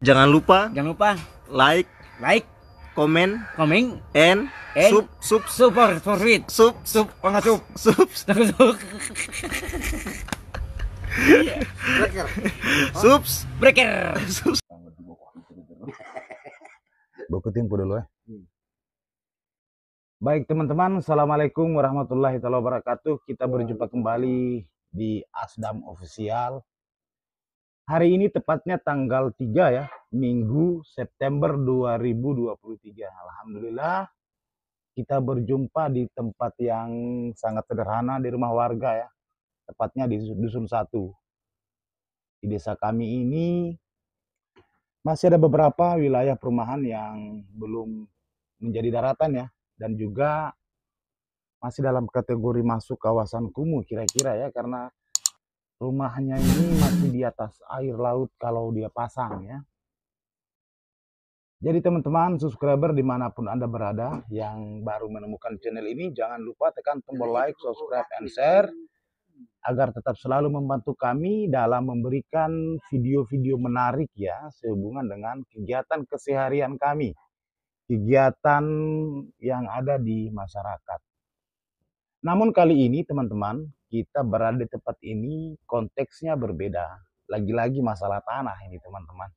Jangan lupa Jangan lupa like, like, comment, comment, and sub for sweet. sub Oh nggak sub. sub subs Breaker. Buku timpu dulu ya. Baik teman-teman, assalamualaikum warahmatullahi wabarakatuh. Kita berjumpa kembali di Asdam Official. Hari ini tepatnya tanggal 3 ya, Minggu September 2023. Alhamdulillah kita berjumpa di tempat yang sangat sederhana di rumah warga ya. Tepatnya di Dusun 1. Di desa kami ini masih ada beberapa wilayah perumahan yang belum menjadi daratan ya, dan juga masih dalam kategori masuk kawasan kumuh kira-kira ya, karena rumahnya ini masih di atas air laut kalau dia pasang ya. Jadi teman-teman subscriber dimanapun Anda berada yang baru menemukan channel ini, jangan lupa tekan tombol like, subscribe, and share agar tetap selalu membantu kami dalam memberikan video-video menarik ya sehubungan dengan kegiatan keseharian kami, kegiatan yang ada di masyarakat. Namun kali ini teman-teman, kita berada di tempat ini konteksnya berbeda. Lagi-lagi masalah tanah ini teman-teman.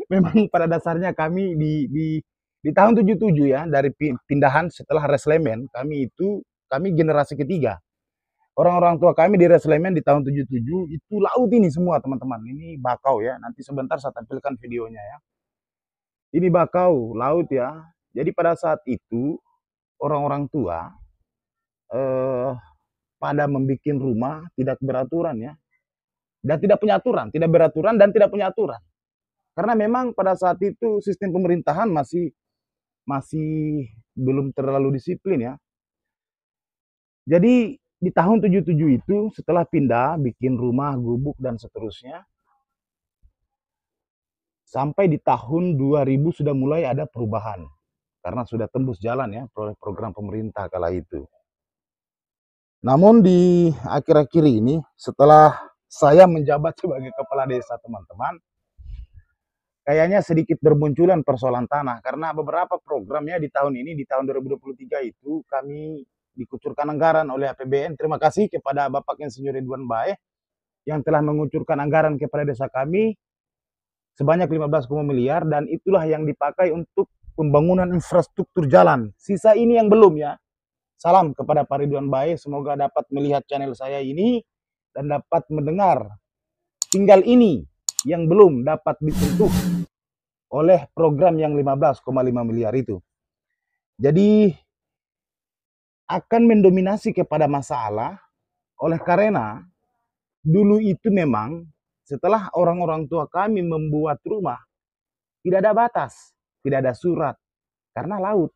Memang pada dasarnya kami di tahun 77 ya, dari pindahan setelah Reslemen, kami generasi ketiga. Orang-orang tua kami di Reslemen di tahun 77 itu laut ini semua teman-teman. Ini bakau ya, nanti sebentar saya tampilkan videonya ya. Ini bakau, laut ya. Jadi pada saat itu orang-orang tua pada membuat rumah tidak beraturan ya. Dan tidak punya aturan, tidak beraturan dan tidak punya aturan. Karena memang pada saat itu sistem pemerintahan masih belum terlalu disiplin ya. Jadi di tahun 77 itu setelah pindah, bikin rumah, gubuk dan seterusnya, sampai di tahun 2000 sudah mulai ada perubahan. Karena sudah tembus jalan ya program pemerintah kala itu. Namun di akhir-akhir ini setelah saya menjabat sebagai kepala desa teman-teman, kayaknya sedikit bermunculan persoalan tanah. Karena beberapa programnya di tahun ini, di tahun 2023 itu kami dikucurkan anggaran oleh APBN. Terima kasih kepada Bapak Insinyur Ridwan Bae yang telah mengucurkan anggaran kepada desa kami sebanyak 15 miliar, dan itulah yang dipakai untuk pembangunan infrastruktur jalan. Sisa ini yang belum ya. Salam kepada Pak Ridwan Bae, semoga dapat melihat channel saya ini dan dapat mendengar. Tinggal ini yang belum dapat disentuh oleh program yang 15,5 miliar itu. Jadi akan mendominasi kepada masalah oleh karena dulu itu memang setelah orang-orang tua kami membuat rumah, tidak ada batas, tidak ada surat, karena laut.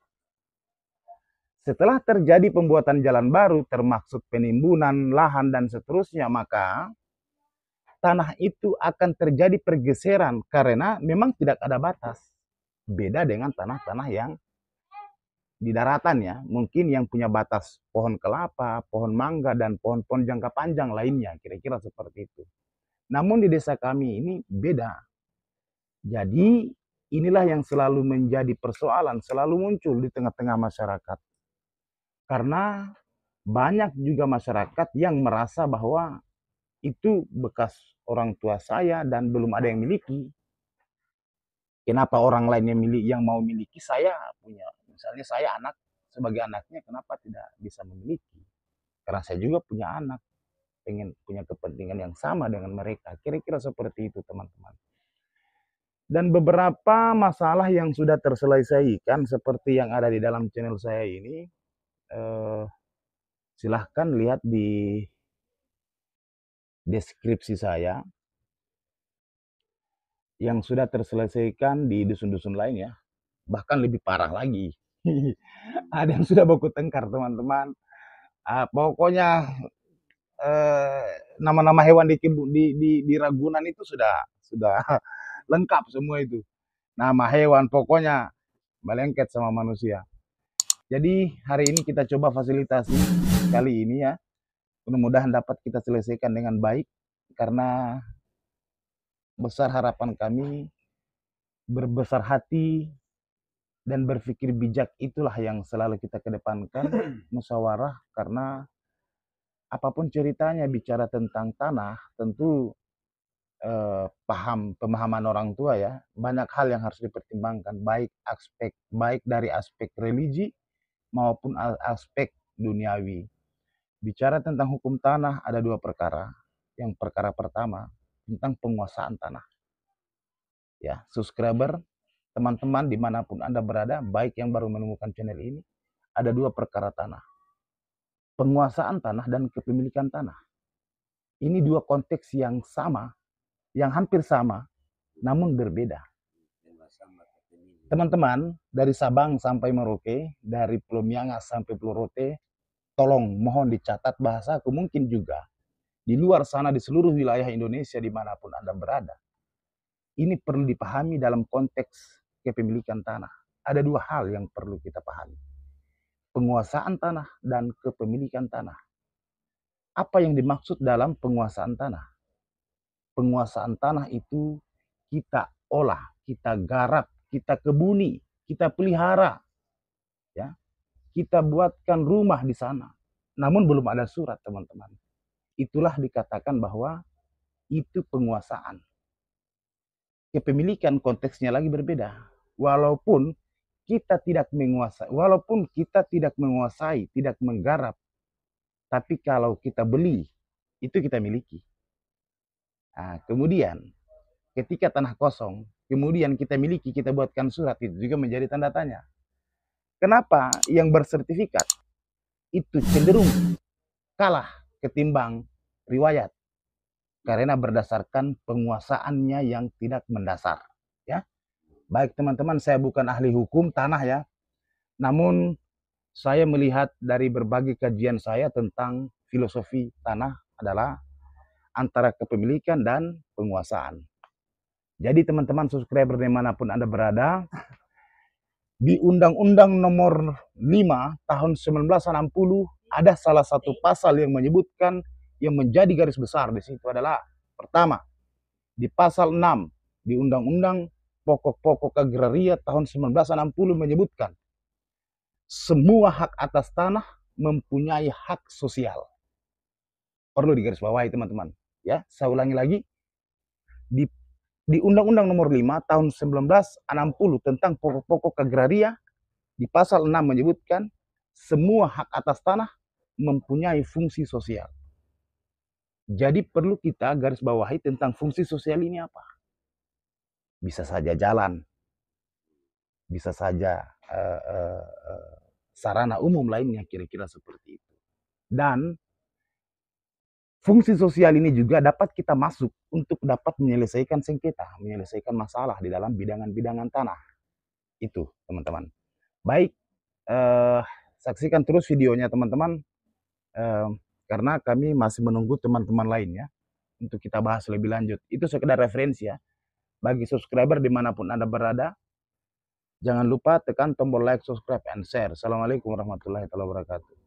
Setelah terjadi pembuatan jalan baru, termasuk penimbunan lahan dan seterusnya, maka tanah itu akan terjadi pergeseran karena memang tidak ada batas. Beda dengan tanah-tanah yang di daratan ya, mungkin yang punya batas pohon kelapa, pohon mangga, dan pohon-pohon jangka panjang lainnya, kira-kira seperti itu. Namun di desa kami ini beda. Jadi inilah yang selalu menjadi persoalan, selalu muncul di tengah-tengah masyarakat. Karena banyak juga masyarakat yang merasa bahwa itu bekas orang tua saya dan belum ada yang miliki. Kenapa orang lain yang mau miliki, saya punya? Misalnya saya anak, sebagai anaknya kenapa tidak bisa memiliki? Karena saya juga punya anak, pengen punya kepentingan yang sama dengan mereka. Kira-kira seperti itu teman-teman. Dan beberapa masalah yang sudah terselesaikan seperti yang ada di dalam channel saya ini, silahkan lihat di deskripsi saya yang sudah terselesaikan di dusun-dusun lain ya, bahkan lebih parah lagi. Ada yang sudah baku tengkar teman-teman. Pokoknya nama-nama hewan di Ragunan itu sudah lengkap semua itu. Nama hewan pokoknya melengket sama manusia. Jadi hari ini kita coba fasilitasi kali ini ya. Mudah-mudahan dapat kita selesaikan dengan baik karena besar harapan kami, berbesar hati, dan berpikir bijak itulah yang selalu kita kedepankan, musyawarah, karena apapun ceritanya bicara tentang tanah, tentu pemahaman orang tua ya, banyak hal yang harus dipertimbangkan, baik dari aspek religi maupun aspek duniawi. Bicara tentang hukum tanah ada dua perkara. Yang perkara pertama tentang penguasaan tanah. Ya, subscriber, teman-teman dimanapun Anda berada, baik yang baru menemukan channel ini, ada dua perkara tanah. Penguasaan tanah dan kepemilikan tanah. Ini dua konteks yang sama, yang hampir sama, namun berbeda. Teman-teman, dari Sabang sampai Merauke, dari Pulau Miangas sampai Pulau Rote, tolong mohon dicatat bahasaku, mungkin juga di luar sana, di seluruh wilayah Indonesia dimanapun Anda berada. Ini perlu dipahami dalam konteks kepemilikan tanah. Ada dua hal yang perlu kita pahami. Penguasaan tanah dan kepemilikan tanah. Apa yang dimaksud dalam penguasaan tanah? Penguasaan tanah itu kita olah, kita garap, kita kebuni, kita pelihara. Ya, kita buatkan rumah di sana. Namun belum ada surat, teman-teman. Itulah dikatakan bahwa itu penguasaan. Kepemilikan konteksnya lagi berbeda. Walaupun kita tidak menguasai, tidak menggarap, tapi kalau kita beli, itu kita miliki. Nah, kemudian ketika tanah kosong, kemudian kita miliki, kita buatkan surat, itu juga menjadi tanda tanya. Kenapa yang bersertifikat itu cenderung kalah ketimbang riwayat? Karena berdasarkan penguasaannya yang tidak mendasar. Ya, baik teman-teman, saya bukan ahli hukum tanah ya, namun saya melihat dari berbagai kajian saya tentang filosofi tanah adalah antara kepemilikan dan penguasaan. Jadi teman-teman subscriber dimanapun Anda berada, di Undang-Undang Nomor 5 Tahun 1960 ada salah satu pasal yang menyebutkan, yang menjadi garis besar di situ adalah pertama, di pasal 6 di Undang-Undang Pokok-Pokok Agraria tahun 1960 menyebutkan semua hak atas tanah mempunyai hak sosial. Perlu digarisbawahi teman-teman. Ya, saya ulangi lagi. Di Undang-Undang Nomor 5 Tahun 1960 tentang Pokok-Pokok Agraria, di pasal 6 menyebutkan semua hak atas tanah mempunyai fungsi sosial. Jadi perlu kita garis bawahi tentang fungsi sosial ini apa. Bisa saja jalan, bisa saja sarana umum lainnya, kira-kira seperti itu. Dan fungsi sosial ini juga dapat kita masuk untuk dapat menyelesaikan sengketa, menyelesaikan masalah di dalam bidangan-bidangan tanah. Itu teman-teman. Baik, saksikan terus videonya teman-teman. Karena kami masih menunggu teman-teman lainnya untuk kita bahas lebih lanjut. Itu sekedar referensi ya. Bagi subscriber dimanapun Anda berada, jangan lupa tekan tombol like, subscribe, and share. Assalamualaikum warahmatullahi wabarakatuh.